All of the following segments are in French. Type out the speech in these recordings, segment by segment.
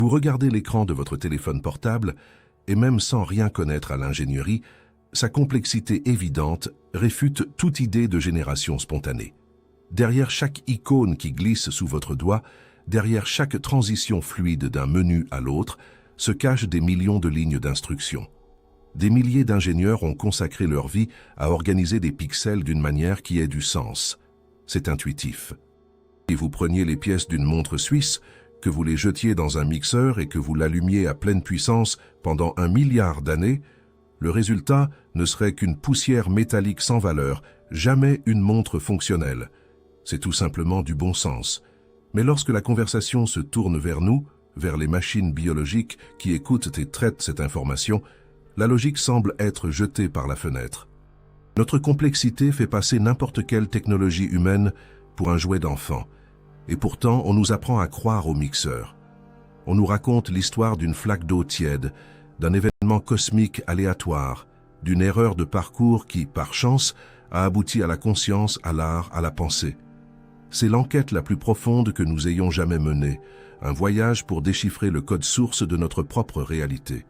Vous regardez l'écran de votre téléphone portable et même sans rien connaître à l'ingénierie, sa complexité évidente réfute toute idée de génération spontanée. Derrière chaque icône qui glisse sous votre doigt, derrière chaque transition fluide d'un menu à l'autre, se cachent des millions de lignes d'instructions. Des milliers d'ingénieurs ont consacré leur vie à organiser des pixels d'une manière qui ait du sens. C'est intuitif. Si vous preniez les pièces d'une montre suisse, que vous les jetiez dans un mixeur et que vous l'allumiez à pleine puissance pendant 1 milliard d'années, le résultat ne serait qu'une poussière métallique sans valeur, jamais une montre fonctionnelle. C'est tout simplement du bon sens. Mais lorsque la conversation se tourne vers nous, vers les machines biologiques qui écoutent et traitent cette information, la logique semble être jetée par la fenêtre. Notre complexité fait passer n'importe quelle technologie humaine pour un jouet d'enfant. Et pourtant, on nous apprend à croire au mixeur. On nous raconte l'histoire d'une flaque d'eau tiède, d'un événement cosmique aléatoire, d'une erreur de parcours qui, par chance, a abouti à la conscience, à l'art, à la pensée. C'est l'enquête la plus profonde que nous ayons jamais menée, un voyage pour déchiffrer le code source de notre propre réalité.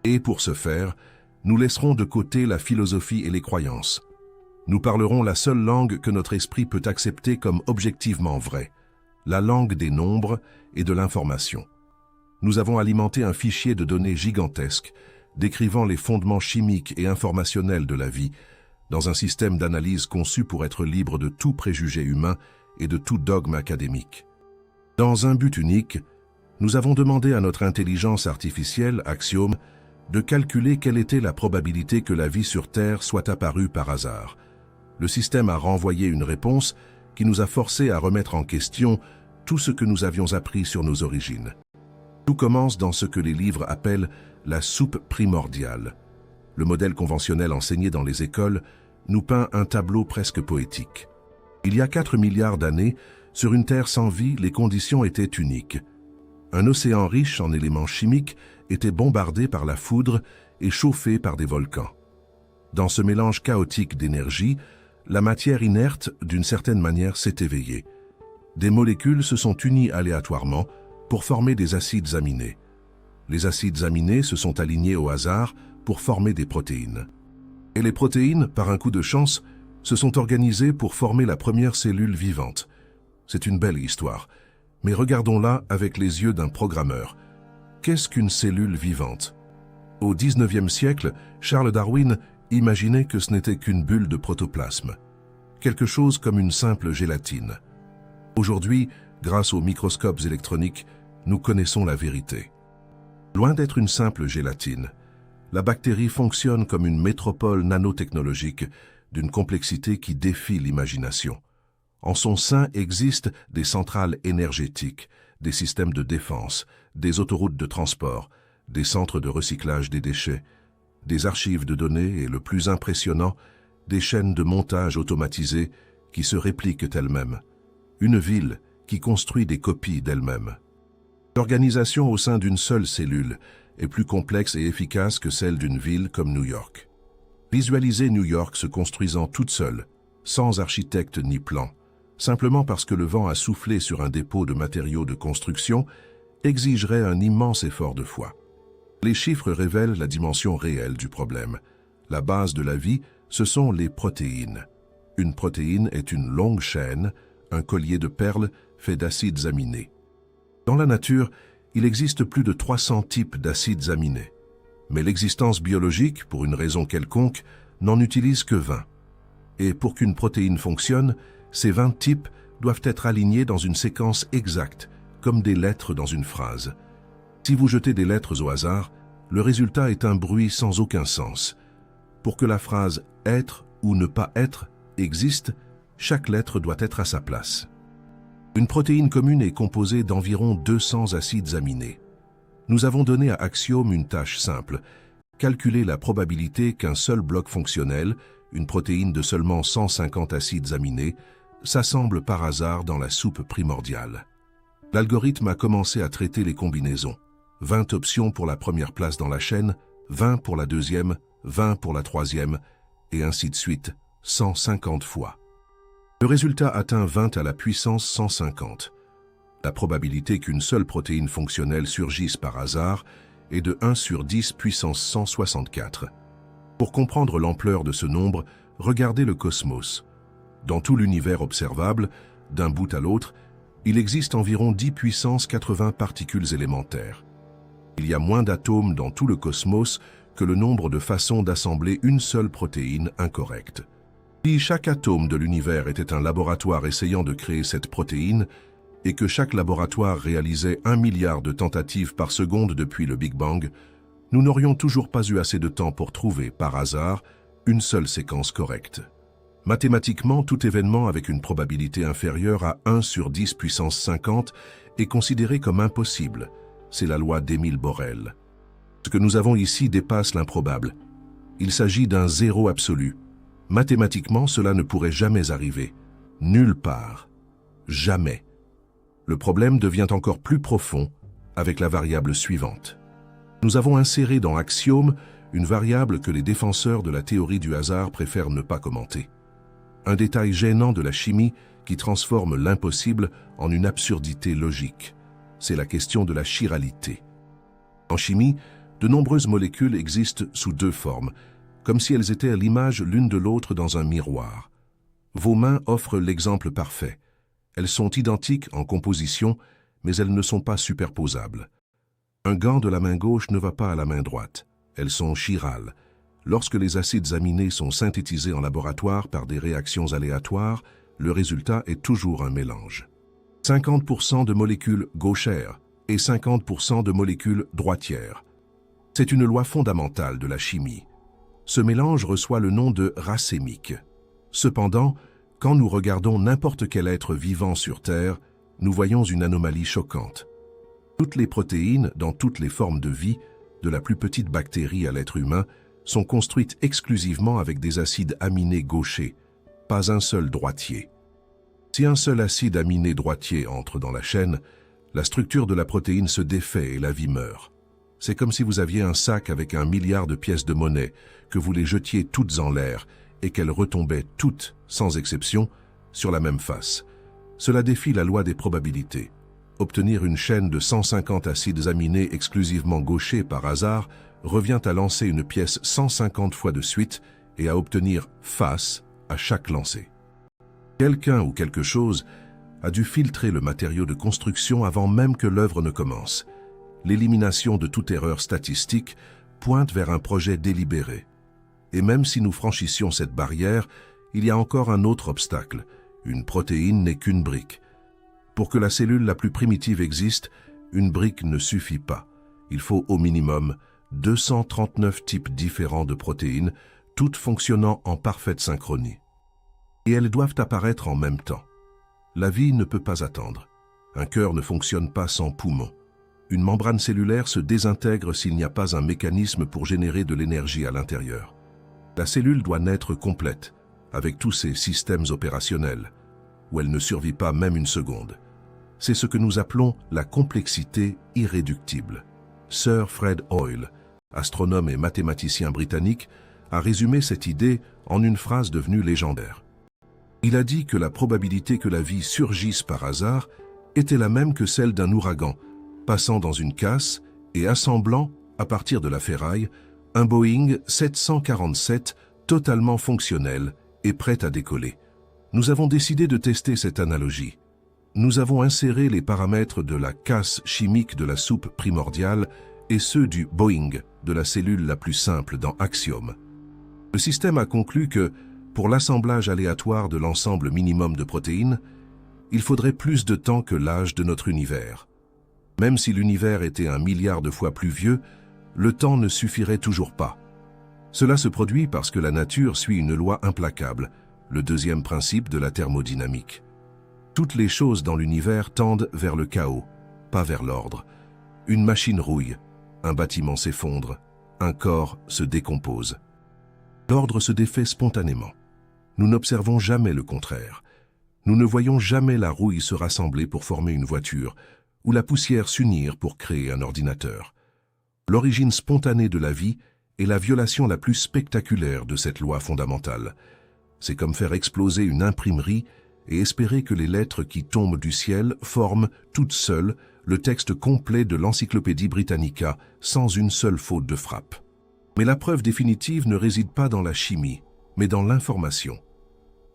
Et pour ce faire, nous laisserons de côté la philosophie et les croyances. Nous parlerons la seule langue que notre esprit peut accepter comme objectivement vraie, la langue des nombres et de l'information. Nous avons alimenté un fichier de données gigantesque, décrivant les fondements chimiques et informationnels de la vie, dans un système d'analyse conçu pour être libre de tout préjugé humain et de tout dogme académique. Dans un but unique, nous avons demandé à notre intelligence artificielle, Axiom, de calculer quelle était la probabilité que la vie sur Terre soit apparue par hasard. Le système a renvoyé une réponse qui nous a forcés à remettre en question tout ce que nous avions appris sur nos origines. Tout commence dans ce que les livres appellent la soupe primordiale. Le modèle conventionnel enseigné dans les écoles nous peint un tableau presque poétique. Il y a 4 milliards d'années, sur une Terre sans vie, les conditions étaient uniques. Un océan riche en éléments chimiques était bombardé par la foudre et chauffé par des volcans. Dans ce mélange chaotique d'énergie, la matière inerte, d'une certaine manière, s'est éveillée. Des molécules se sont unies aléatoirement pour former des acides aminés. Les acides aminés se sont alignés au hasard pour former des protéines. Et les protéines, par un coup de chance, se sont organisées pour former la première cellule vivante. C'est une belle histoire, mais regardons-la avec les yeux d'un programmeur. Qu'est-ce qu'une cellule vivante? Au XIXe siècle, Charles Darwin imaginait que ce n'était qu'une bulle de protoplasme, quelque chose comme une simple gélatine. Aujourd'hui, grâce aux microscopes électroniques, nous connaissons la vérité. Loin d'être une simple gélatine, la bactérie fonctionne comme une métropole nanotechnologique d'une complexité qui défie l'imagination. En son sein existent des centrales énergétiques, des systèmes de défense, des autoroutes de transport, des centres de recyclage des déchets, des archives de données et, le plus impressionnant, des chaînes de montage automatisées qui se répliquent elles-mêmes. Une ville qui construit des copies d'elle-même. L'organisation au sein d'une seule cellule est plus complexe et efficace que celle d'une ville comme New York. Visualisez New York se construisant toute seule, sans architecte ni plan, simplement parce que le vent a soufflé sur un dépôt de matériaux de construction, exigerait un immense effort de foi. Les chiffres révèlent la dimension réelle du problème. La base de la vie, ce sont les protéines. Une protéine est une longue chaîne, un collier de perles fait d'acides aminés. Dans la nature, il existe plus de 300 types d'acides aminés. Mais l'existence biologique, pour une raison quelconque, n'en utilise que 20. Et pour qu'une protéine fonctionne, ces 20 types doivent être alignés dans une séquence exacte, comme des lettres dans une phrase. Si vous jetez des lettres au hasard, le résultat est un bruit sans aucun sens. Pour que la phrase « être » ou « ne pas être » existe, chaque lettre doit être à sa place. Une protéine commune est composée d'environ 200 acides aminés. Nous avons donné à Axiom une tâche simple, calculer la probabilité qu'un seul bloc fonctionnel, une protéine de seulement 150 acides aminés, s'assemble par hasard dans la soupe primordiale. L'algorithme a commencé à traiter les combinaisons. 20 options pour la première place dans la chaîne, 20 pour la deuxième, 20 pour la troisième, et ainsi de suite, 150 fois. Le résultat atteint 20 à la puissance 150. La probabilité qu'une seule protéine fonctionnelle surgisse par hasard est de 1 sur 10 puissance 164. Pour comprendre l'ampleur de ce nombre, regardez le cosmos. Dans tout l'univers observable, d'un bout à l'autre, il existe environ 10 puissance 80 particules élémentaires. Il y a moins d'atomes dans tout le cosmos que le nombre de façons d'assembler une seule protéine incorrecte. Si chaque atome de l'univers était un laboratoire essayant de créer cette protéine, et que chaque laboratoire réalisait 1 milliard de tentatives par seconde depuis le Big Bang, nous n'aurions toujours pas eu assez de temps pour trouver, par hasard, une seule séquence correcte. Mathématiquement, tout événement avec une probabilité inférieure à 1 sur 10 puissance 50 est considéré comme impossible. C'est la loi d'Émile Borel. Ce que nous avons ici dépasse l'improbable. Il s'agit d'un zéro absolu. Mathématiquement, cela ne pourrait jamais arriver. Nulle part. Jamais. Le problème devient encore plus profond avec la variable suivante. Nous avons inséré dans Axiome une variable que les défenseurs de la théorie du hasard préfèrent ne pas commenter. Un détail gênant de la chimie qui transforme l'impossible en une absurdité logique. C'est la question de la chiralité. En chimie, de nombreuses molécules existent sous deux formes, comme si elles étaient à l'image l'une de l'autre dans un miroir. Vos mains offrent l'exemple parfait. Elles sont identiques en composition, mais elles ne sont pas superposables. Un gant de la main gauche ne va pas à la main droite. Elles sont chirales. Lorsque les acides aminés sont synthétisés en laboratoire par des réactions aléatoires, le résultat est toujours un mélange. 50% de molécules gauchères et 50% de molécules droitières. C'est une loi fondamentale de la chimie. Ce mélange reçoit le nom de racémique. Cependant, quand nous regardons n'importe quel être vivant sur Terre, nous voyons une anomalie choquante. Toutes les protéines, dans toutes les formes de vie, de la plus petite bactérie à l'être humain, sont construites exclusivement avec des acides aminés gauchers, pas un seul droitier. Si un seul acide aminé droitier entre dans la chaîne, la structure de la protéine se défait et la vie meurt. C'est comme si vous aviez un sac avec 1 milliard de pièces de monnaie, que vous les jetiez toutes en l'air et qu'elles retombaient toutes, sans exception, sur la même face. Cela défie la loi des probabilités. Obtenir une chaîne de 150 acides aminés exclusivement gauchers par hasard revient à lancer une pièce 150 fois de suite et à obtenir face à chaque lancer. Quelqu'un ou quelque chose a dû filtrer le matériau de construction avant même que l'œuvre ne commence. L'élimination de toute erreur statistique pointe vers un projet délibéré. Et même si nous franchissions cette barrière, il y a encore un autre obstacle. Une protéine n'est qu'une brique. Pour que la cellule la plus primitive existe, une brique ne suffit pas. Il faut au minimum 239 types différents de protéines, toutes fonctionnant en parfaite synchronie. Et elles doivent apparaître en même temps. La vie ne peut pas attendre. Un cœur ne fonctionne pas sans poumons. Une membrane cellulaire se désintègre s'il n'y a pas un mécanisme pour générer de l'énergie à l'intérieur. La cellule doit naître complète, avec tous ses systèmes opérationnels, où elle ne survit pas même une seconde. C'est ce que nous appelons la complexité irréductible. Sir Fred Hoyle, astronome et mathématicien britannique, a résumé cette idée en une phrase devenue légendaire. Il a dit que la probabilité que la vie surgisse par hasard était la même que celle d'un ouragan, passant dans une casse et assemblant, à partir de la ferraille, un Boeing 747 totalement fonctionnel et prêt à décoller. Nous avons décidé de tester cette analogie. Nous avons inséré les paramètres de la casse chimique de la soupe primordiale et ceux du Boeing, de la cellule la plus simple dans Axiome. Le système a conclu que, pour l'assemblage aléatoire de l'ensemble minimum de protéines, il faudrait plus de temps que l'âge de notre univers. Même si l'univers était 1 milliard de fois plus vieux, le temps ne suffirait toujours pas. Cela se produit parce que la nature suit une loi implacable, le deuxième principe de la thermodynamique. Toutes les choses dans l'univers tendent vers le chaos, pas vers l'ordre. Une machine rouille, un bâtiment s'effondre, un corps se décompose. L'ordre se défait spontanément. Nous n'observons jamais le contraire. Nous ne voyons jamais la rouille se rassembler pour former une voiture, ou la poussière s'unir pour créer un ordinateur. L'origine spontanée de la vie est la violation la plus spectaculaire de cette loi fondamentale. C'est comme faire exploser une imprimerie et espérer que les lettres qui tombent du ciel forment, toutes seules, le texte complet de l'Encyclopédie Britannica, sans une seule faute de frappe. Mais la preuve définitive ne réside pas dans la chimie, mais dans l'information.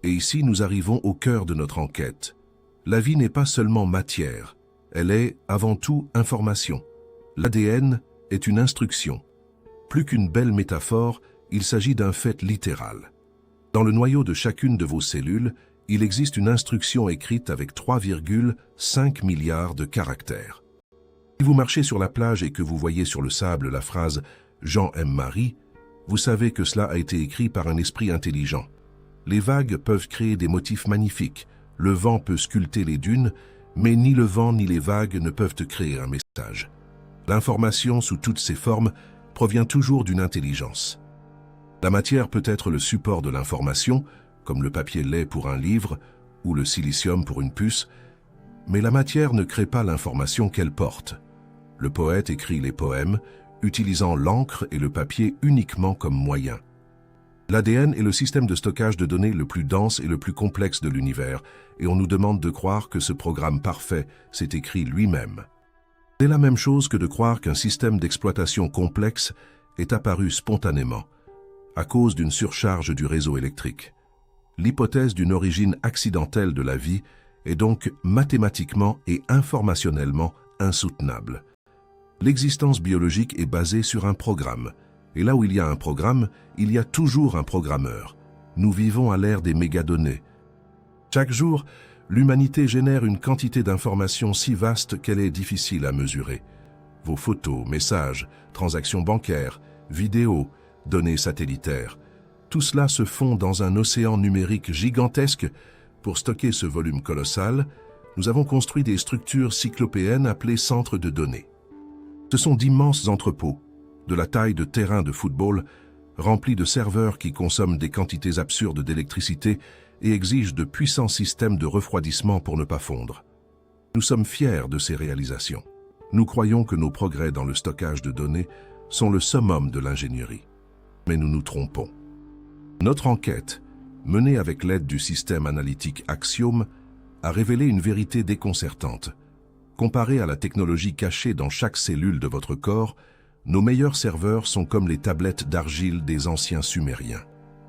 Et ici, nous arrivons au cœur de notre enquête. La vie n'est pas seulement matière, elle est, avant tout, information. L'ADN est une instruction. Plus qu'une belle métaphore, il s'agit d'un fait littéral. Dans le noyau de chacune de vos cellules, il existe une instruction écrite avec 3,5 milliards de caractères. Si vous marchez sur la plage et que vous voyez sur le sable la phrase « Jean aime Marie », vous savez que cela a été écrit par un esprit intelligent. Les vagues peuvent créer des motifs magnifiques, le vent peut sculpter les dunes, mais ni le vent ni les vagues ne peuvent créer un message. L'information sous toutes ses formes provient toujours d'une intelligence. La matière peut être le support de l'information, comme le papier lait pour un livre ou le silicium pour une puce, mais la matière ne crée pas l'information qu'elle porte. Le poète écrit les poèmes, utilisant l'encre et le papier uniquement comme moyen. L'ADN est le système de stockage de données le plus dense et le plus complexe de l'univers, et on nous demande de croire que ce programme parfait s'est écrit lui-même. C'est la même chose que de croire qu'un système d'exploitation complexe est apparu spontanément, à cause d'une surcharge du réseau électrique. L'hypothèse d'une origine accidentelle de la vie est donc mathématiquement et informationnellement insoutenable. L'existence biologique est basée sur un programme, et là où il y a un programme, il y a toujours un programmeur. Nous vivons à l'ère des mégadonnées. Chaque jour, l'humanité génère une quantité d'informations si vaste qu'elle est difficile à mesurer. Vos photos, messages, transactions bancaires, vidéos, données satellitaires, tout cela se fond dans un océan numérique gigantesque. Pour stocker ce volume colossal, nous avons construit des structures cyclopéennes appelées centres de données. Ce sont d'immenses entrepôts, de la taille de terrains de football, remplis de serveurs qui consomment des quantités absurdes d'électricité et exigent de puissants systèmes de refroidissement pour ne pas fondre. Nous sommes fiers de ces réalisations. Nous croyons que nos progrès dans le stockage de données sont le summum de l'ingénierie. Mais nous nous trompons. Notre enquête, menée avec l'aide du système analytique Axiom, a révélé une vérité déconcertante. Comparée à la technologie cachée dans chaque cellule de votre corps, nos meilleurs serveurs sont comme les tablettes d'argile des anciens Sumériens.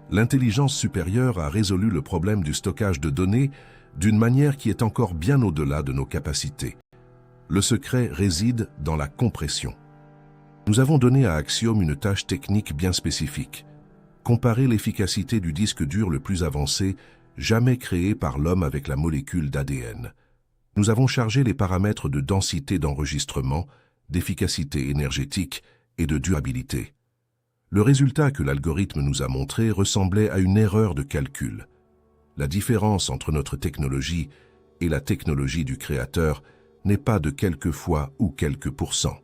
L'intelligence supérieure a résolu le problème du stockage de données d'une manière qui est encore bien au-delà de nos capacités. Le secret réside dans la compression. Nous avons donné à Axiom une tâche technique bien spécifique. Comparer l'efficacité du disque dur le plus avancé jamais créé par l'homme avec la molécule d'ADN. Nous avons chargé les paramètres de densité d'enregistrement, d'efficacité énergétique et de durabilité. Le résultat que l'algorithme nous a montré ressemblait à une erreur de calcul. La différence entre notre technologie et la technologie du créateur n'est pas de quelques fois ou quelques pourcents.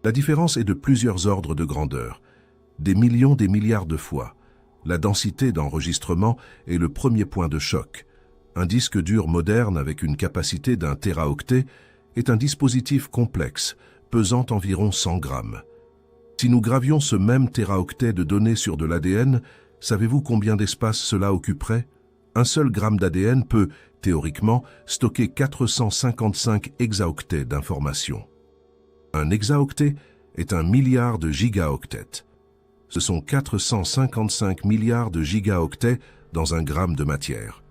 La différence est de plusieurs ordres de grandeur, des millions, des milliards de fois. La densité d'enregistrement est le premier point de choc. Un disque dur moderne avec une capacité d'1 téraoctet est un dispositif complexe, pesant environ 100 grammes. Si nous gravions ce même téraoctet de données sur de l'ADN, savez-vous combien d'espace cela occuperait? Un seul gramme d'ADN peut, théoriquement, stocker 455 hexaoctets d'informations. Un hexaoctet est 1 milliard de gigaoctets. Ce sont 455 milliards de gigaoctets dans un gramme de matière.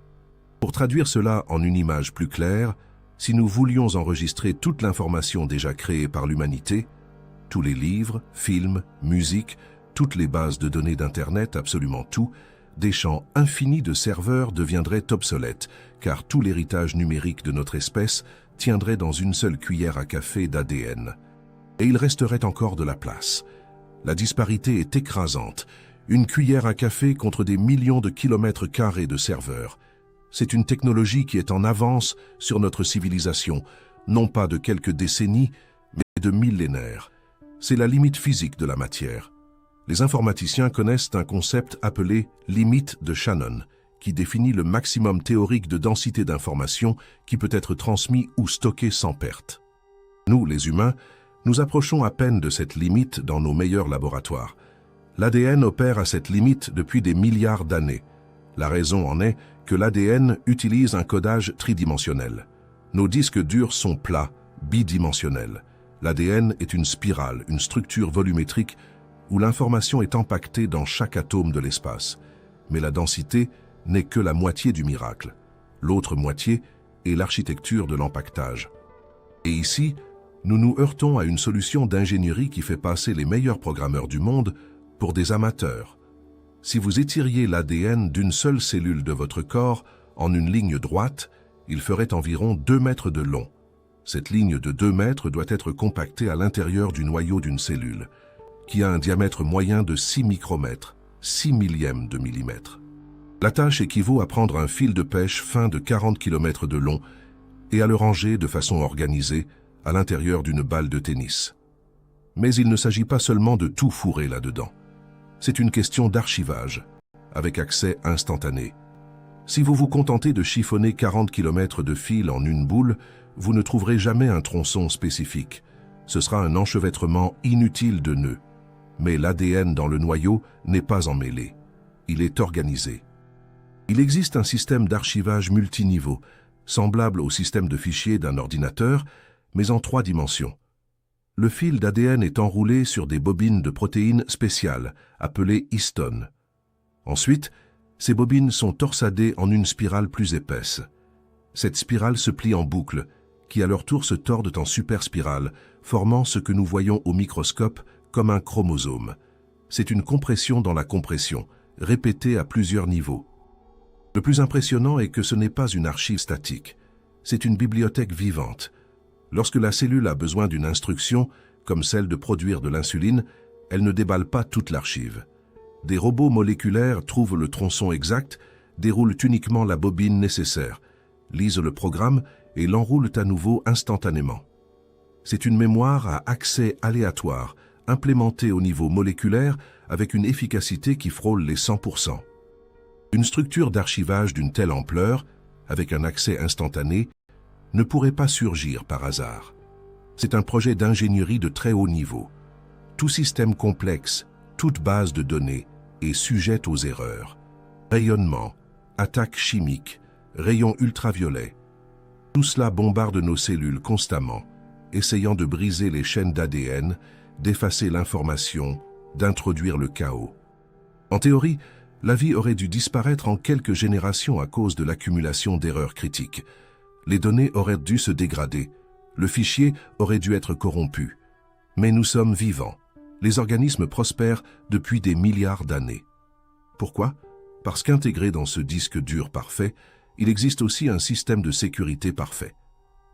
Pour traduire cela en une image plus claire, si nous voulions enregistrer toute l'information déjà créée par l'humanité, tous les livres, films, musique, toutes les bases de données d'Internet, absolument tout, des champs infinis de serveurs deviendraient obsolètes, car tout l'héritage numérique de notre espèce tiendrait dans une seule cuillère à café d'ADN. Et il resterait encore de la place. La disparité est écrasante. Une cuillère à café contre des millions de kilomètres carrés de serveurs. C'est une technologie qui est en avance sur notre civilisation, non pas de quelques décennies, mais de millénaires. C'est la limite physique de la matière. Les informaticiens connaissent un concept appelé « limite de Shannon », qui définit le maximum théorique de densité d'information qui peut être transmis ou stocké sans perte. Nous, les humains, nous approchons à peine de cette limite dans nos meilleurs laboratoires. L'ADN opère à cette limite depuis des milliards d'années. La raison en est que l'ADN utilise un codage tridimensionnel. Nos disques durs sont plats, bidimensionnels. L'ADN est une spirale, une structure volumétrique où l'information est empaquetée dans chaque atome de l'espace. Mais la densité n'est que la moitié du miracle. L'autre moitié est l'architecture de l'empaquetage. Et ici, nous nous heurtons à une solution d'ingénierie qui fait passer les meilleurs programmeurs du monde pour des amateurs. Si vous étiriez l'ADN d'une seule cellule de votre corps en une ligne droite, il ferait environ 2 mètres de long. Cette ligne de 2 mètres doit être compactée à l'intérieur du noyau d'une cellule, qui a un diamètre moyen de 6 micromètres, 6 millièmes de millimètre. La tâche équivaut à prendre un fil de pêche fin de 40 km de long et à le ranger de façon organisée à l'intérieur d'une balle de tennis. Mais il ne s'agit pas seulement de tout fourrer là-dedans. C'est une question d'archivage, avec accès instantané. Si vous vous contentez de chiffonner 40 km de fil en une boule, vous ne trouverez jamais un tronçon spécifique. Ce sera un enchevêtrement inutile de nœuds. Mais l'ADN dans le noyau n'est pas emmêlé. Il est organisé. Il existe un système d'archivage multiniveau, semblable au système de fichiers d'un ordinateur, mais en 3 dimensions. Le fil d'ADN est enroulé sur des bobines de protéines spéciales, appelées histones. Ensuite, ces bobines sont torsadées en une spirale plus épaisse. Cette spirale se plie en boucles, qui à leur tour se tordent en superspirales, formant ce que nous voyons au microscope comme un chromosome. C'est une compression dans la compression, répétée à plusieurs niveaux. Le plus impressionnant est que ce n'est pas une archive statique, c'est une bibliothèque vivante. Lorsque la cellule a besoin d'une instruction, comme celle de produire de l'insuline, elle ne déballe pas toute l'archive. Des robots moléculaires trouvent le tronçon exact, déroulent uniquement la bobine nécessaire, lisent le programme et l'enroulent à nouveau instantanément. C'est une mémoire à accès aléatoire, implémentée au niveau moléculaire avec une efficacité qui frôle les 100%. Une structure d'archivage d'une telle ampleur, avec un accès instantané, ne pourrait pas surgir par hasard. C'est un projet d'ingénierie de très haut niveau. Tout système complexe, toute base de données est sujette aux erreurs. Rayonnement, attaques chimiques, rayons ultraviolets. Tout cela bombarde nos cellules constamment, essayant de briser les chaînes d'ADN, d'effacer l'information, d'introduire le chaos. En théorie, la vie aurait dû disparaître en quelques générations à cause de l'accumulation d'erreurs critiques. Les données auraient dû se dégrader, le fichier aurait dû être corrompu. Mais nous sommes vivants. Les organismes prospèrent depuis des milliards d'années. Pourquoi? Parce qu'intégré dans ce disque dur parfait, il existe aussi un système de sécurité parfait.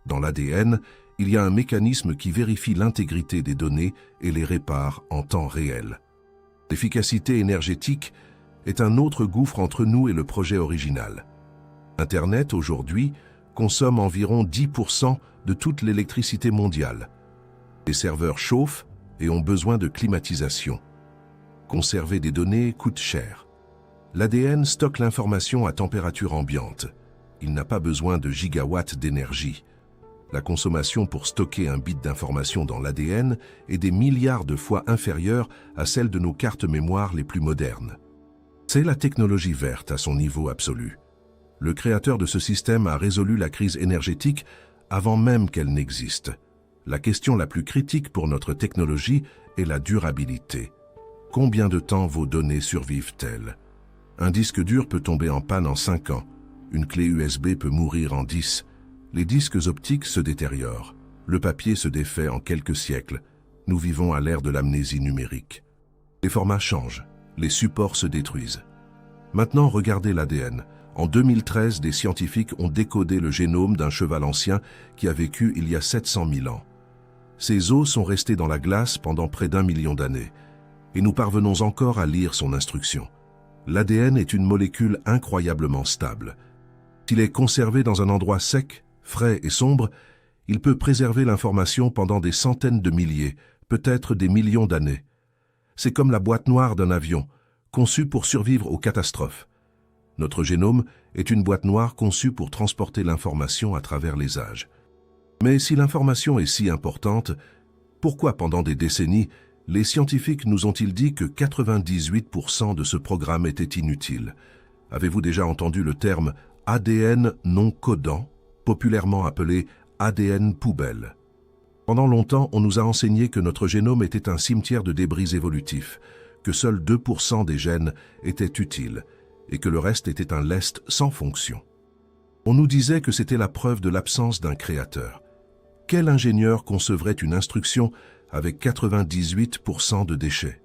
Dans l'ADN, il y a un mécanisme qui vérifie l'intégrité des données et les répare en temps réel. L'efficacité énergétique est un autre gouffre entre nous et le projet original. Internet, aujourd'hui, consomme environ 10% de toute l'électricité mondiale. Les serveurs chauffent et ont besoin de climatisation. Conserver des données coûte cher. L'ADN stocke l'information à température ambiante. Il n'a pas besoin de gigawatts d'énergie. La consommation pour stocker un bit d'information dans l'ADN est des milliards de fois inférieure à celle de nos cartes mémoire les plus modernes. C'est la technologie verte à son niveau absolu. Le créateur de ce système a résolu la crise énergétique avant même qu'elle n'existe. La question la plus critique pour notre technologie est la durabilité. Combien de temps vos données survivent-elles? Un disque dur peut tomber en panne en 5 ans. Une clé USB peut mourir en 10. Les disques optiques se détériorent. Le papier se défait en quelques siècles. Nous vivons à l'ère de l'amnésie numérique. Les formats changent. Les supports se détruisent. Maintenant, regardez l'ADN. En 2013, des scientifiques ont décodé le génome d'un cheval ancien qui a vécu il y a 700 000 ans. Ses os sont restés dans la glace pendant près d'1 million d'années, et nous parvenons encore à lire son instruction. L'ADN est une molécule incroyablement stable. S'il est conservé dans un endroit sec, frais et sombre, il peut préserver l'information pendant des centaines de milliers, peut-être des millions d'années. C'est comme la boîte noire d'un avion, conçue pour survivre aux catastrophes. Notre génome est une boîte noire conçue pour transporter l'information à travers les âges. Mais si l'information est si importante, pourquoi pendant des décennies, les scientifiques nous ont-ils dit que 98% de ce programme était inutile? Avez-vous déjà entendu le terme ADN non codant, populairement appelé ADN poubelle? Pendant longtemps, on nous a enseigné que notre génome était un cimetière de débris évolutifs, que seuls 2% des gènes étaient utiles et que le reste était un lest sans fonction. On nous disait que c'était la preuve de l'absence d'un créateur. Quel ingénieur concevrait une instruction avec 98% de déchets?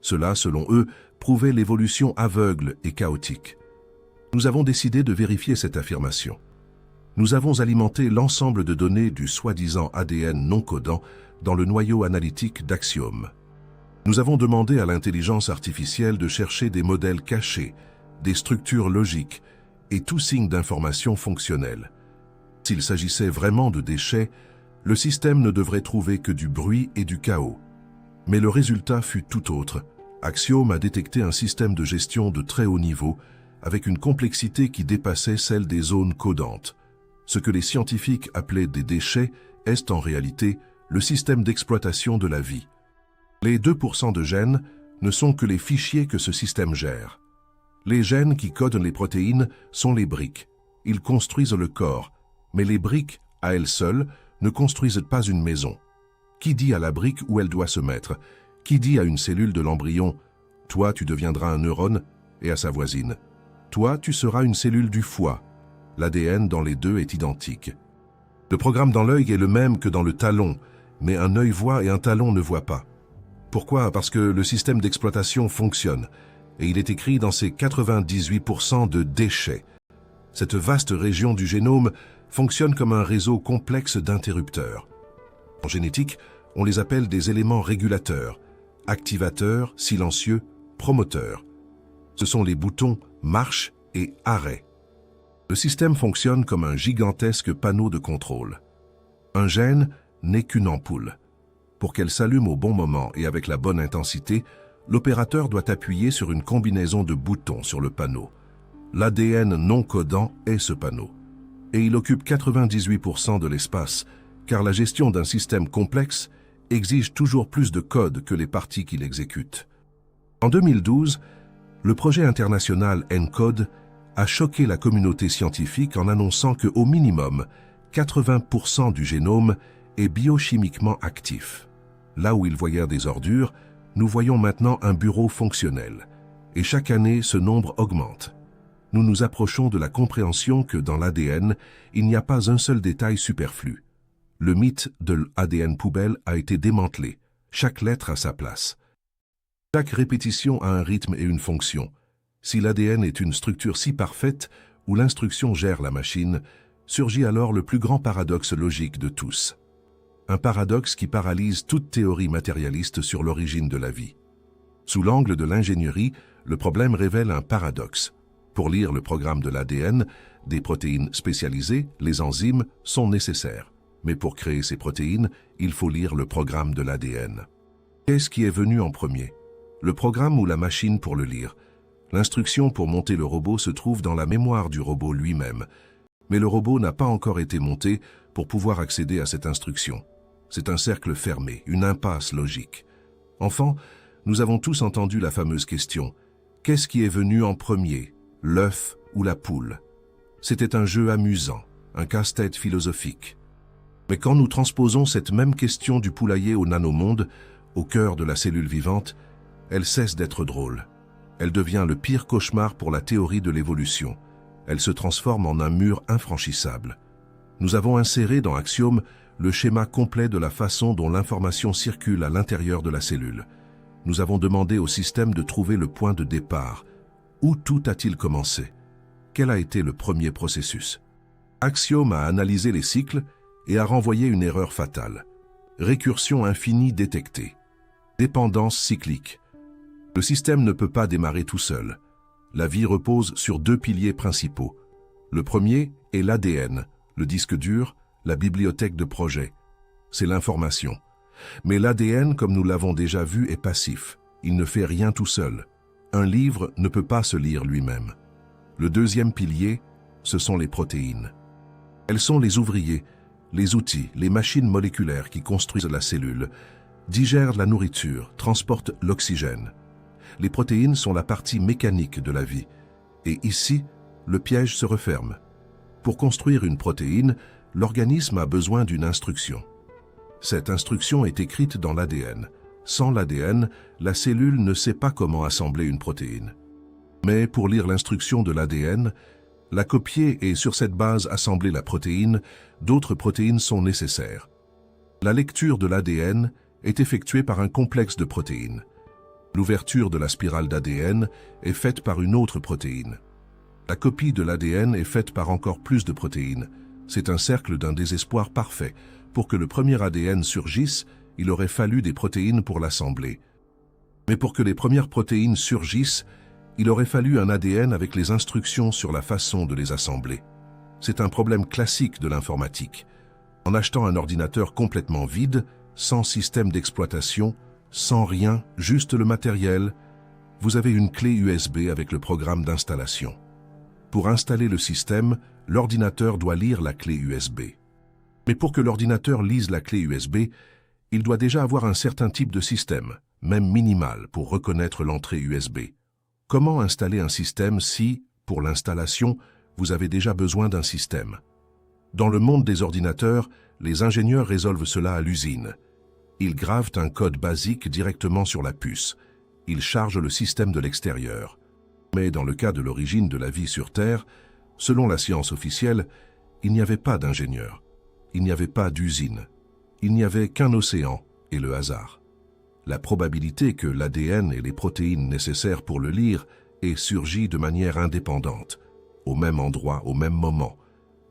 Cela, selon eux, prouvait l'évolution aveugle et chaotique. Nous avons décidé de vérifier cette affirmation. Nous avons alimenté l'ensemble de données du soi-disant ADN non codant dans le noyau analytique d'Axiom. Nous avons demandé à l'intelligence artificielle de chercher des modèles cachés, des structures logiques et tout signe d'information fonctionnelle. S'il s'agissait vraiment de déchets, le système ne devrait trouver que du bruit et du chaos. Mais le résultat fut tout autre. Axiom a détecté un système de gestion de très haut niveau avec une complexité qui dépassait celle des zones codantes. Ce que les scientifiques appelaient des déchets est en réalité le système d'exploitation de la vie. Les 2% de gènes ne sont que les fichiers que ce système gère. Les gènes qui codent les protéines sont les briques. Ils construisent le corps, mais les briques, à elles seules, ne construisent pas une maison. Qui dit à la brique où elle doit se mettre? Qui dit à une cellule de l'embryon « Toi, tu deviendras un neurone » et à sa voisine « Toi, tu seras une cellule du foie ». L'ADN dans les deux est identique. Le programme dans l'œil est le même que dans le talon, mais un œil voit et un talon ne voit pas. Pourquoi? Parce que le système d'exploitation fonctionne, et il est écrit dans ces 98% de déchets. Cette vaste région du génome fonctionne comme un réseau complexe d'interrupteurs. En génétique, on les appelle des éléments régulateurs, activateurs, silencieux, promoteurs. Ce sont les boutons marche et arrêt. Le système fonctionne comme un gigantesque panneau de contrôle. Un gène n'est qu'une ampoule. Pour qu'elle s'allume au bon moment et avec la bonne intensité, l'opérateur doit appuyer sur une combinaison de boutons sur le panneau. L'ADN non codant est ce panneau. Et il occupe 98% de l'espace, car la gestion d'un système complexe exige toujours plus de code que les parties qu'il exécute. En 2012, le projet international ENCODE a choqué la communauté scientifique en annonçant qu'au minimum, 80% du génome est biochimiquement actif. Là où ils voyaient des ordures, nous voyons maintenant un bureau fonctionnel. Et chaque année, ce nombre augmente. Nous nous approchons de la compréhension que dans l'ADN, il n'y a pas un seul détail superflu. Le mythe de l'ADN poubelle a été démantelé. Chaque lettre a sa place. Chaque répétition a un rythme et une fonction. Si l'ADN est une structure si parfaite où l'instruction gère la machine, surgit alors le plus grand paradoxe logique de tous. Un paradoxe qui paralyse toute théorie matérialiste sur l'origine de la vie. Sous l'angle de l'ingénierie, le problème révèle un paradoxe. Pour lire le programme de l'ADN, des protéines spécialisées, les enzymes, sont nécessaires. Mais pour créer ces protéines, il faut lire le programme de l'ADN. Qu'est-ce qui est venu en premier? Le programme ou la machine pour le lire? L'instruction pour monter le robot se trouve dans la mémoire du robot lui-même. Mais le robot n'a pas encore été monté pour pouvoir accéder à cette instruction. C'est un cercle fermé, une impasse logique. Enfant, nous avons tous entendu la fameuse question « Qu'est-ce qui est venu en premier, l'œuf ou la poule ?» C'était un jeu amusant, un casse-tête philosophique. Mais quand nous transposons cette même question du poulailler au nanomonde, au cœur de la cellule vivante, elle cesse d'être drôle. Elle devient le pire cauchemar pour la théorie de l'évolution. Elle se transforme en un mur infranchissable. Nous avons inséré dans Axiom le schéma complet de la façon dont l'information circule à l'intérieur de la cellule. Nous avons demandé au système de trouver le point de départ. Où tout a-t-il commencé? Quel a été le premier processus? Axiom a analysé les cycles et a renvoyé une erreur fatale. Récursion infinie détectée. Dépendance cyclique. Le système ne peut pas démarrer tout seul. La vie repose sur deux piliers principaux. Le premier est l'ADN, le disque dur, la bibliothèque de projet. C'est l'information. Mais l'ADN, comme nous l'avons déjà vu, est passif. Il ne fait rien tout seul. Un livre ne peut pas se lire lui-même. Le deuxième pilier, ce sont les protéines. Elles sont les ouvriers, les outils, les machines moléculaires qui construisent la cellule, digèrent la nourriture, transportent l'oxygène. Les protéines sont la partie mécanique de la vie. Et ici, le piège se referme. Pour construire une protéine, l'organisme a besoin d'une instruction. Cette instruction est écrite dans l'ADN. Sans l'ADN, la cellule ne sait pas comment assembler une protéine. Mais pour lire l'instruction de l'ADN, la copier et sur cette base assembler la protéine, d'autres protéines sont nécessaires. La lecture de l'ADN est effectuée par un complexe de protéines. L'ouverture de la spirale d'ADN est faite par une autre protéine. La copie de l'ADN est faite par encore plus de protéines. C'est un cercle d'un désespoir parfait. Pour que le premier ADN surgisse, il aurait fallu des protéines pour l'assembler. Mais pour que les premières protéines surgissent, il aurait fallu un ADN avec les instructions sur la façon de les assembler. C'est un problème classique de l'informatique. En achetant un ordinateur complètement vide, sans système d'exploitation, sans rien, juste le matériel, vous avez une clé USB avec le programme d'installation. Pour installer le système, l'ordinateur doit lire la clé USB. Mais pour que l'ordinateur lise la clé USB, il doit déjà avoir un certain type de système, même minimal, pour reconnaître l'entrée USB. Comment installer un système si, pour l'installation, vous avez déjà besoin d'un système? Dans le monde des ordinateurs, les ingénieurs résolvent cela à l'usine. Ils gravent un code basique directement sur la puce. Ils chargent le système de l'extérieur. Mais dans le cas de l'origine de la vie sur Terre, selon la science officielle, il n'y avait pas d'ingénieur. Il n'y avait pas d'usine. Il n'y avait qu'un océan et le hasard. La probabilité que l'ADN et les protéines nécessaires pour le lire aient surgi de manière indépendante, au même endroit, au même moment,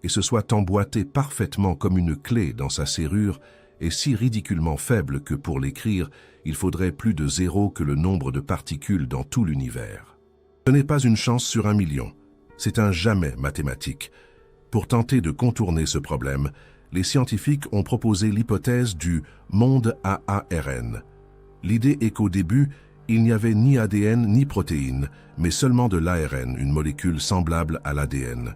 et se soit emboîté parfaitement comme une clé dans sa serrure, est si ridiculement faible que pour l'écrire, il faudrait plus de zéro que le nombre de particules dans tout l'univers. Ce n'est pas une chance sur 1 million, c'est un jamais mathématique. Pour tenter de contourner ce problème, les scientifiques ont proposé l'hypothèse du monde à ARN. L'idée est qu'au début, il n'y avait ni ADN ni protéines, mais seulement de l'ARN, une molécule semblable à l'ADN.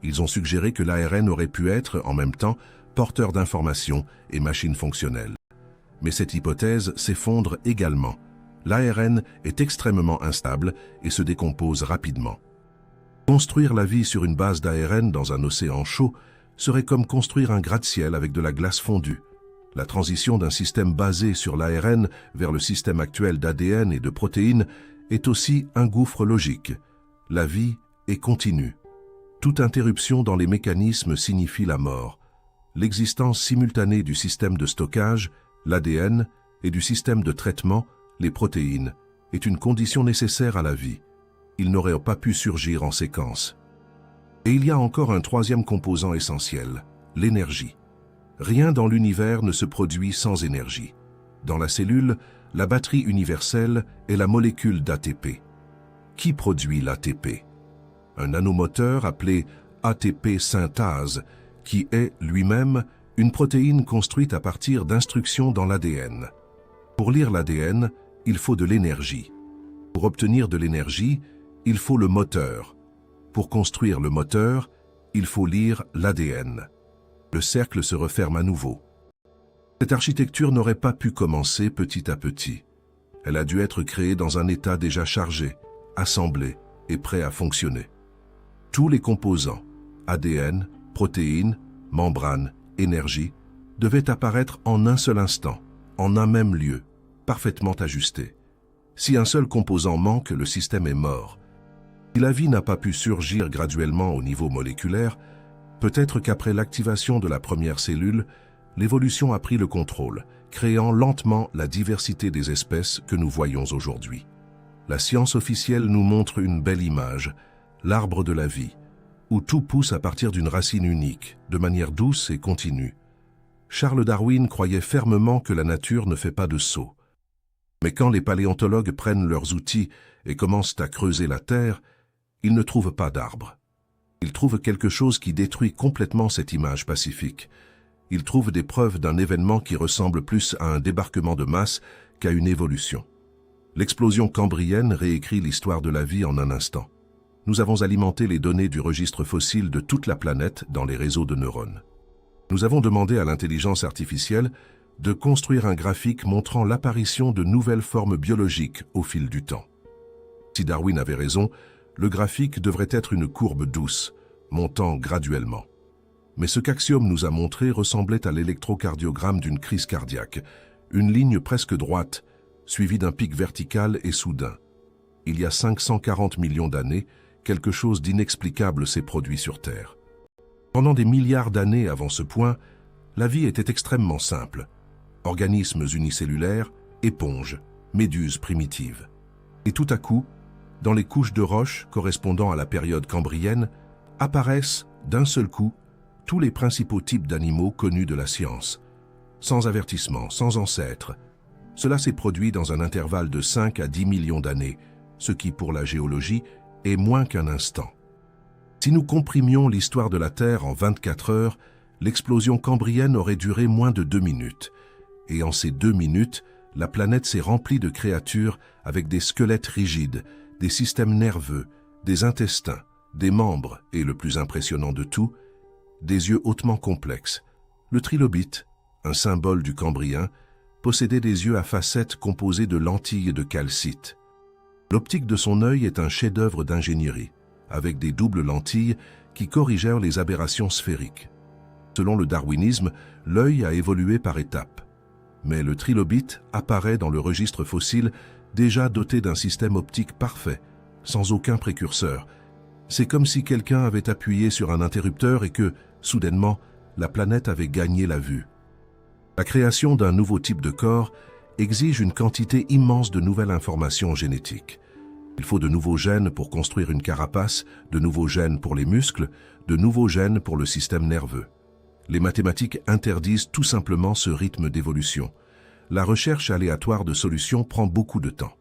Ils ont suggéré que l'ARN aurait pu être, en même temps, porteur d'informations et machine fonctionnelle. Mais cette hypothèse s'effondre également. L'ARN est extrêmement instable et se décompose rapidement. Construire la vie sur une base d'ARN dans un océan chaud serait comme construire un gratte-ciel avec de la glace fondue. La transition d'un système basé sur l'ARN vers le système actuel d'ADN et de protéines est aussi un gouffre logique. La vie est continue. Toute interruption dans les mécanismes signifie la mort. L'existence simultanée du système de stockage, l'ADN, et du système de traitement, les protéines, est une condition nécessaire à la vie. Il n'aurait pas pu surgir en séquence. Et il y a encore un troisième composant essentiel, l'énergie. Rien dans l'univers ne se produit sans énergie. Dans la cellule, la batterie universelle est la molécule d'ATP. Qui produit l'ATP? Un nanomoteur appelé ATP synthase, qui est lui-même une protéine construite à partir d'instructions dans l'ADN. Pour lire l'ADN, il faut de l'énergie. Pour obtenir de l'énergie, il faut le moteur. Pour construire le moteur, il faut lire l'ADN. Le cercle se referme à nouveau. Cette architecture n'aurait pas pu commencer petit à petit. Elle a dû être créée dans un état déjà chargé, assemblé et prêt à fonctionner. Tous les composants, ADN, protéines, membranes, énergie, devaient apparaître en un seul instant, en un même lieu, parfaitement ajustés. Si un seul composant manque, le système est mort. Si la vie n'a pas pu surgir graduellement au niveau moléculaire, peut-être qu'après l'activation de la première cellule, l'évolution a pris le contrôle, créant lentement la diversité des espèces que nous voyons aujourd'hui. La science officielle nous montre une belle image, l'arbre de la vie, où tout pousse à partir d'une racine unique, de manière douce et continue. Charles Darwin croyait fermement que la nature ne fait pas de saut. Mais quand les paléontologues prennent leurs outils et commencent à creuser la terre, ils ne trouvent pas d'arbre. Ils trouvent quelque chose qui détruit complètement cette image pacifique. Ils trouvent des preuves d'un événement qui ressemble plus à un débarquement de masse qu'à une évolution. L'explosion cambrienne réécrit l'histoire de la vie en un instant. Nous avons alimenté les données du registre fossile de toute la planète dans les réseaux de neurones. Nous avons demandé à l'intelligence artificielle de construire un graphique montrant l'apparition de nouvelles formes biologiques au fil du temps. Si Darwin avait raison, le graphique devrait être une courbe douce, montant graduellement. Mais ce qu'Axiom nous a montré ressemblait à l'électrocardiogramme d'une crise cardiaque, une ligne presque droite, suivie d'un pic vertical et soudain. Il y a 540 millions d'années, quelque chose d'inexplicable s'est produit sur Terre. Pendant des milliards d'années avant ce point, la vie était extrêmement simple. Organismes unicellulaires, éponges, méduses primitives. Et tout à coup, dans les couches de roches correspondant à la période cambrienne, apparaissent, d'un seul coup, tous les principaux types d'animaux connus de la science. Sans avertissement, sans ancêtres. Cela s'est produit dans un intervalle de 5 à 10 millions d'années, ce qui, pour la géologie, est moins qu'un instant. Si nous comprimions l'histoire de la Terre en 24 heures, l'explosion cambrienne aurait duré moins de 2 minutes. Et en ces 2 minutes, la planète s'est remplie de créatures avec des squelettes rigides, des systèmes nerveux, des intestins, des membres et, le plus impressionnant de tout, des yeux hautement complexes. Le trilobite, un symbole du Cambrien, possédait des yeux à facettes composés de lentilles de calcite. L'optique de son œil est un chef-d'œuvre d'ingénierie, avec des doubles lentilles qui corrigèrent les aberrations sphériques. Selon le darwinisme, l'œil a évolué par étapes. Mais le trilobite apparaît dans le registre fossile déjà doté d'un système optique parfait, sans aucun précurseur. C'est comme si quelqu'un avait appuyé sur un interrupteur et que, soudainement, la planète avait gagné la vue. La création d'un nouveau type de corps exige une quantité immense de nouvelles informations génétiques. Il faut de nouveaux gènes pour construire une carapace, de nouveaux gènes pour les muscles, de nouveaux gènes pour le système nerveux. Les mathématiques interdisent tout simplement ce rythme d'évolution. La recherche aléatoire de solutions prend beaucoup de temps.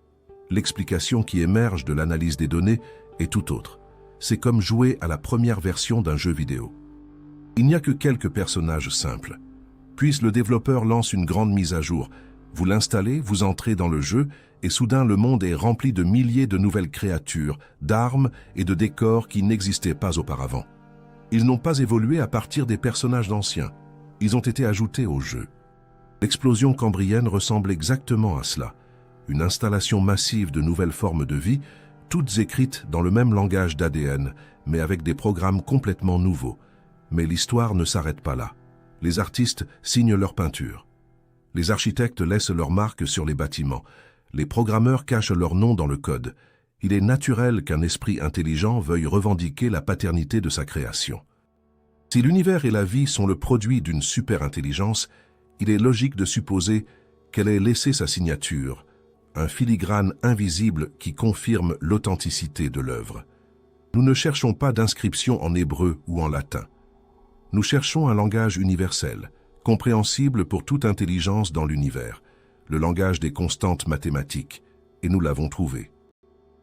L'explication qui émerge de l'analyse des données est tout autre. C'est comme jouer à la première version d'un jeu vidéo. Il n'y a que quelques personnages simples. Puis le développeur lance une grande mise à jour. Vous l'installez, vous entrez dans le jeu, et soudain le monde est rempli de milliers de nouvelles créatures, d'armes et de décors qui n'existaient pas auparavant. Ils n'ont pas évolué à partir des personnages d'anciens. Ils ont été ajoutés au jeu. L'explosion cambrienne ressemble exactement à cela. Une installation massive de nouvelles formes de vie, toutes écrites dans le même langage d'ADN, mais avec des programmes complètement nouveaux. Mais l'histoire ne s'arrête pas là. Les artistes signent leurs peintures. Les architectes laissent leurs marques sur les bâtiments. Les programmeurs cachent leur nom dans le code. Il est naturel qu'un esprit intelligent veuille revendiquer la paternité de sa création. Si l'univers et la vie sont le produit d'une super-intelligence, il est logique de supposer qu'elle ait laissé sa signature, un filigrane invisible qui confirme l'authenticité de l'œuvre. Nous ne cherchons pas d'inscription en hébreu ou en latin. Nous cherchons un langage universel, compréhensible pour toute intelligence dans l'univers, le langage des constantes mathématiques, et nous l'avons trouvé.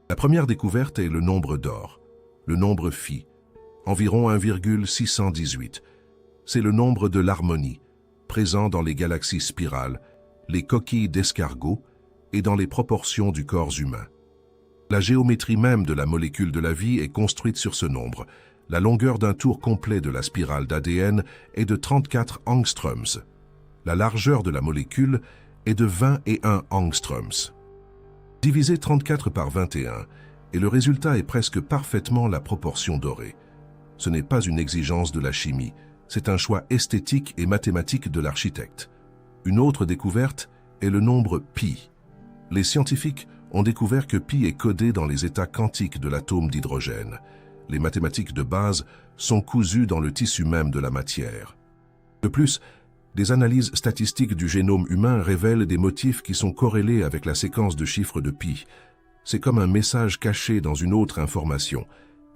La première découverte est le nombre d'or, le nombre phi, environ 1,618. C'est le nombre de l'harmonie, présent dans les galaxies spirales, les coquilles d'escargot et dans les proportions du corps humain. La géométrie même de la molécule de la vie est construite sur ce nombre. La longueur d'un tour complet de la spirale d'ADN est de 34 angstroms. La largeur de la molécule est de 21 angstroms. Divisez 34 par 21, et le résultat est presque parfaitement la proportion dorée. Ce n'est pas une exigence de la chimie, c'est un choix esthétique et mathématique de l'architecte. Une autre découverte est le nombre pi. Les scientifiques ont découvert que pi est codé dans les états quantiques de l'atome d'hydrogène. Les mathématiques de base sont cousues dans le tissu même de la matière. De plus, des analyses statistiques du génome humain révèlent des motifs qui sont corrélés avec la séquence de chiffres de pi. C'est comme un message caché dans une autre information.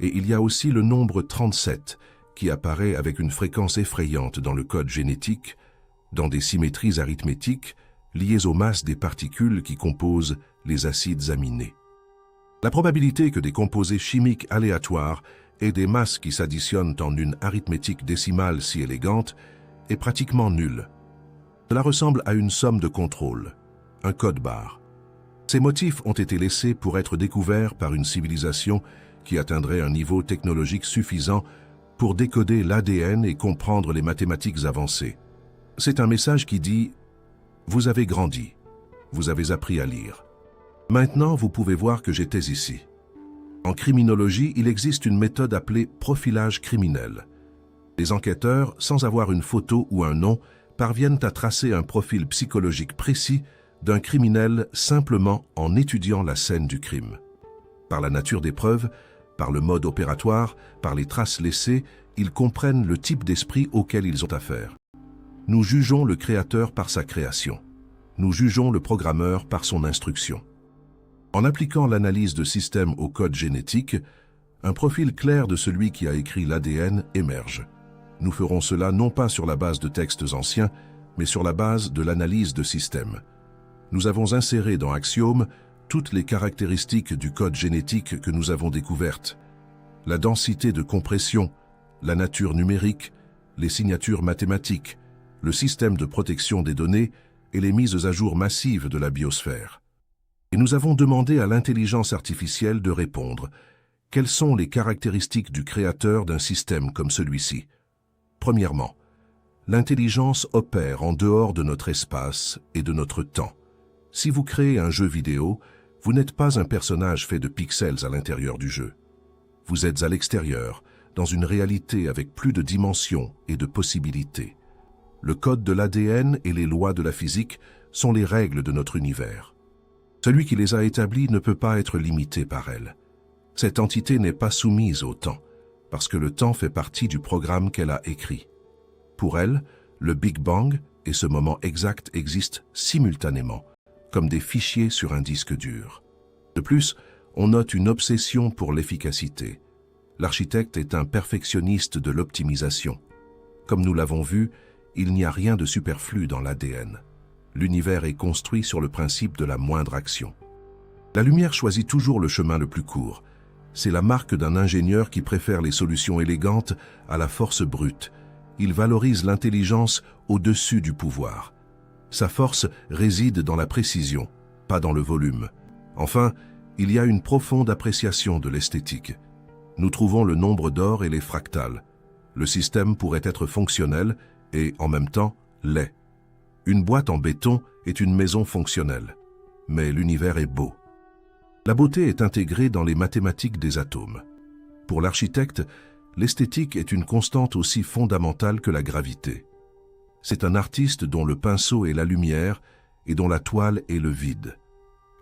Et il y a aussi le nombre 37, qui apparaît avec une fréquence effrayante dans le code génétique, dans des symétries arithmétiques liées aux masses des particules qui composent les acides aminés. La probabilité que des composés chimiques aléatoires aient des masses qui s'additionnent en une arithmétique décimale si élégante est pratiquement nulle. Cela ressemble à une somme de contrôle, un code-barre. Ces motifs ont été laissés pour être découverts par une civilisation qui atteindrait un niveau technologique suffisant pour décoder l'ADN et comprendre les mathématiques avancées. C'est un message qui dit « Vous avez grandi, vous avez appris à lire. Maintenant, vous pouvez voir que j'étais ici. » En criminologie, il existe une méthode appelée profilage criminel. Les enquêteurs, sans avoir une photo ou un nom, parviennent à tracer un profil psychologique précis d'un criminel simplement en étudiant la scène du crime. Par la nature des preuves, par le mode opératoire, par les traces laissées, ils comprennent le type d'esprit auquel ils ont affaire. Nous jugeons le créateur par sa création. Nous jugeons le programmeur par son instruction. En appliquant l'analyse de système au code génétique, un profil clair de celui qui a écrit l'ADN émerge. Nous ferons cela non pas sur la base de textes anciens, mais sur la base de l'analyse de système. Nous avons inséré dans Axiom toutes les caractéristiques du code génétique que nous avons découvertes. La densité de compression, la nature numérique, les signatures mathématiques, le système de protection des données et les mises à jour massives de la biosphère. Et nous avons demandé à l'intelligence artificielle de répondre. Quelles sont les caractéristiques du créateur d'un système comme celui-ci? Premièrement, l'intelligence opère en dehors de notre espace et de notre temps. Si vous créez un jeu vidéo, vous n'êtes pas un personnage fait de pixels à l'intérieur du jeu. Vous êtes à l'extérieur, dans une réalité avec plus de dimensions et de possibilités. Le code de l'ADN et les lois de la physique sont les règles de notre univers. Celui qui les a établies ne peut pas être limité par elles. Cette entité n'est pas soumise au temps, parce que le temps fait partie du programme qu'elle a écrit. Pour elle, le Big Bang et ce moment exact existent simultanément, comme des fichiers sur un disque dur. De plus, on note une obsession pour l'efficacité. L'architecte est un perfectionniste de l'optimisation. Comme nous l'avons vu, il n'y a rien de superflu dans l'ADN. L'univers est construit sur le principe de la moindre action. La lumière choisit toujours le chemin le plus court. C'est la marque d'un ingénieur qui préfère les solutions élégantes à la force brute. Il valorise l'intelligence au-dessus du pouvoir. Sa force réside dans la précision, pas dans le volume. Enfin, il y a une profonde appréciation de l'esthétique. Nous trouvons le nombre d'or et les fractales. Le système pourrait être fonctionnel et, en même temps, laid. Une boîte en béton est une maison fonctionnelle, mais l'univers est beau. La beauté est intégrée dans les mathématiques des atomes. Pour l'architecte, l'esthétique est une constante aussi fondamentale que la gravité. C'est un artiste dont le pinceau est la lumière et dont la toile est le vide.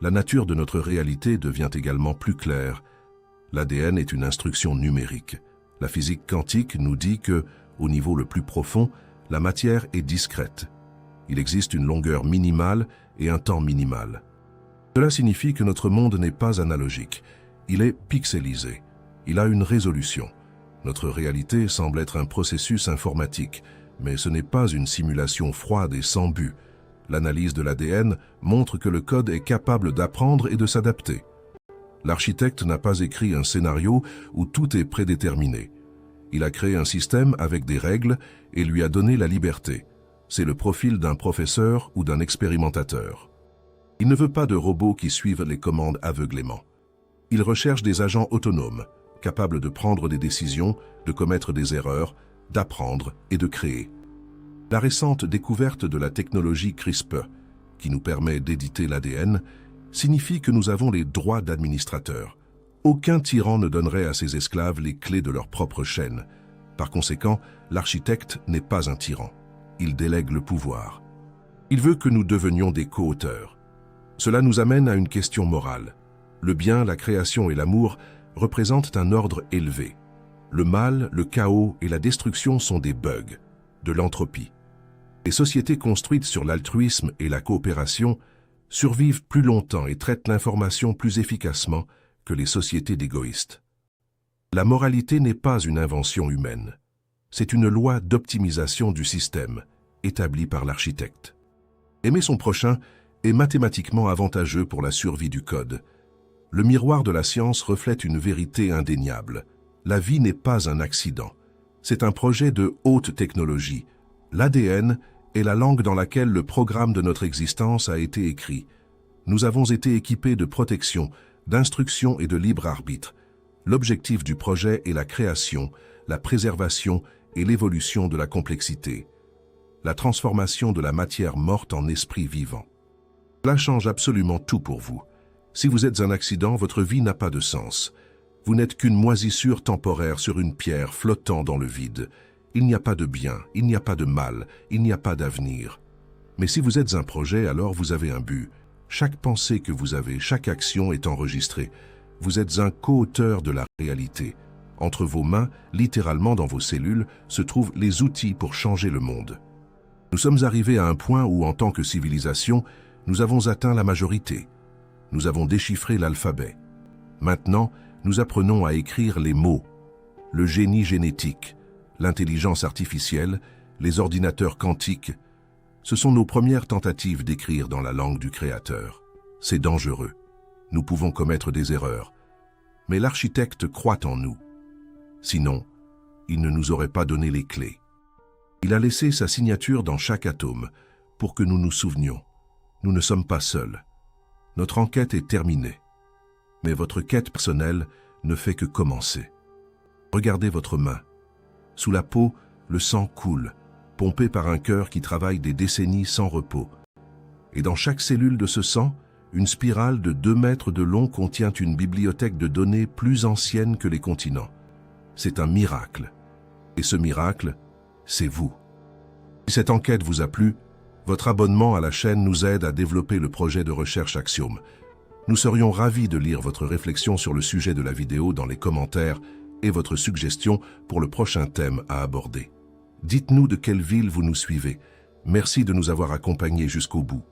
La nature de notre réalité devient également plus claire. L'ADN est une instruction numérique. La physique quantique nous dit que, au niveau le plus profond, la matière est discrète. Il existe une longueur minimale et un temps minimal. Cela signifie que notre monde n'est pas analogique. Il est pixelisé. Il a une résolution. Notre réalité semble être un processus informatique, mais ce n'est pas une simulation froide et sans but. L'analyse de l'ADN montre que le code est capable d'apprendre et de s'adapter. L'architecte n'a pas écrit un scénario où tout est prédéterminé. Il a créé un système avec des règles et lui a donné la liberté. C'est le profil d'un professeur ou d'un expérimentateur. Il ne veut pas de robots qui suivent les commandes aveuglément. Il recherche des agents autonomes, capables de prendre des décisions, de commettre des erreurs, d'apprendre et de créer. La récente découverte de la technologie CRISPR, qui nous permet d'éditer l'ADN, signifie que nous avons les droits d'administrateur. Aucun tyran ne donnerait à ses esclaves les clés de leur propre chaîne. Par conséquent, l'architecte n'est pas un tyran. Il délègue le pouvoir. Il veut que nous devenions des co-auteurs. Cela nous amène à une question morale. Le bien, la création et l'amour représentent un ordre élevé. Le mal, le chaos et la destruction sont des bugs, de l'entropie. Les sociétés construites sur l'altruisme et la coopération survivent plus longtemps et traitent l'information plus efficacement que les sociétés d'égoïstes. La moralité n'est pas une invention humaine. C'est une loi d'optimisation du système, établie par l'architecte. Aimer son prochain est mathématiquement avantageux pour la survie du code. Le miroir de la science reflète une vérité indéniable. La vie n'est pas un accident. C'est un projet de haute technologie. L'ADN est la langue dans laquelle le programme de notre existence a été écrit. Nous avons été équipés de protection, d'instruction et de libre arbitre. L'objectif du projet est la création, la préservation et l'évolution de la complexité. La transformation de la matière morte en esprit vivant. Cela change absolument tout pour vous. Si vous êtes un accident, votre vie n'a pas de sens. Vous n'êtes qu'une moisissure temporaire sur une pierre flottant dans le vide. Il n'y a pas de bien, il n'y a pas de mal, il n'y a pas d'avenir. Mais si vous êtes un projet, alors vous avez un but. Chaque pensée que vous avez, chaque action est enregistrée. Vous êtes un co-auteur de la réalité. Entre vos mains, littéralement dans vos cellules, se trouvent les outils pour changer le monde. Nous sommes arrivés à un point où, en tant que civilisation, nous avons atteint la majorité. Nous avons déchiffré l'alphabet. Maintenant, nous apprenons à écrire les mots. Le génie génétique, l'intelligence artificielle, les ordinateurs quantiques, ce sont nos premières tentatives d'écrire dans la langue du Créateur. C'est dangereux. Nous pouvons commettre des erreurs. Mais l'architecte croit en nous. Sinon, il ne nous aurait pas donné les clés. Il a laissé sa signature dans chaque atome pour que nous nous souvenions. Nous ne sommes pas seuls. Notre enquête est terminée. Mais votre quête personnelle ne fait que commencer. Regardez votre main. Sous la peau, le sang coule, pompé par un cœur qui travaille des décennies sans repos. Et dans chaque cellule de ce sang, une spirale de 2 mètres de long contient une bibliothèque de données plus ancienne que les continents. C'est un miracle. Et ce miracle, c'est vous. Si cette enquête vous a plu, votre abonnement à la chaîne nous aide à développer le projet de recherche Axiom. Nous serions ravis de lire votre réflexion sur le sujet de la vidéo dans les commentaires et votre suggestion pour le prochain thème à aborder. Dites-nous de quelle ville vous nous suivez. Merci de nous avoir accompagnés jusqu'au bout.